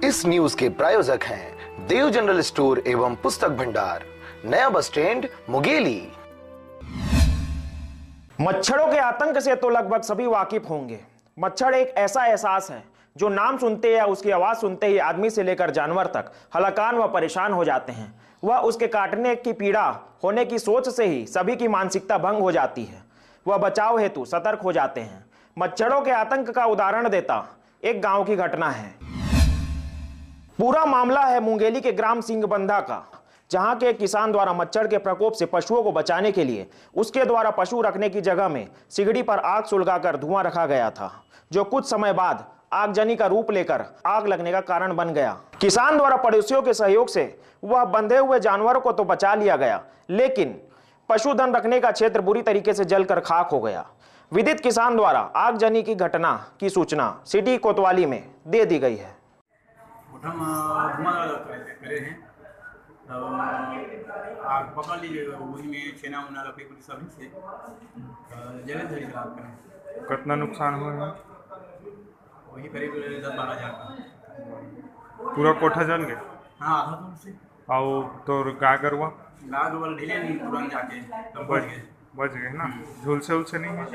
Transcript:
इस न्यूज के प्रायोजक हैं देव जनरल स्टोर एवं पुस्तक भंडार, नया बस स्टैंड, मुंगेली। मच्छरों के आतंक से तो लगभग सभी वाकिफ होंगे। मच्छर एक ऐसा एहसास है जो नाम सुनते या उसकी आवाज सुनते ही आदमी से लेकर जानवर तक हलाकान व परेशान हो जाते हैं। वह उसके काटने की पीड़ा होने की सोच से ही सभी की मानसिकता भंग हो जाती है। वह बचाव हेतु सतर्क हो जाते हैं। मच्छरों के आतंक का उदाहरण देता एक गांव की घटना है। पूरा मामला है मुंगेली के ग्राम सिंहबंधा का, जहां के किसान द्वारा मच्छर के प्रकोप से पशुओं को बचाने के लिए उसके द्वारा पशु रखने की जगह में सिगड़ी पर आग सुलगाकर धुआं रखा गया था, जो कुछ समय बाद आगजनी का रूप लेकर आग लगने का कारण बन गया। किसान द्वारा पड़ोसियों के सहयोग से वह बंधे हुए जानवरों को तो बचा लिया गया, लेकिन पशुधन रखने का क्षेत्र बुरी तरीके से जलकर खाक हो गया। विदित किसान द्वारा आगजनी की घटना की सूचना सिटी कोतवाली में दे दी गई है। करे हैं आग पकड़ लीजिए, वही में छेना उना रखे पुलिस सब से जगह धरी खराब करें। कितना नुकसान हुआ है? वही करीब 10-12 हज़ार का। पूरा कोठा जल गया? हाँ, आधा दूर से। और तो गाय गरुआ गाय गरुआ ढीले नहीं, तुरंत जाके तब बच गए ना? झुलसे उलसे नहीं है?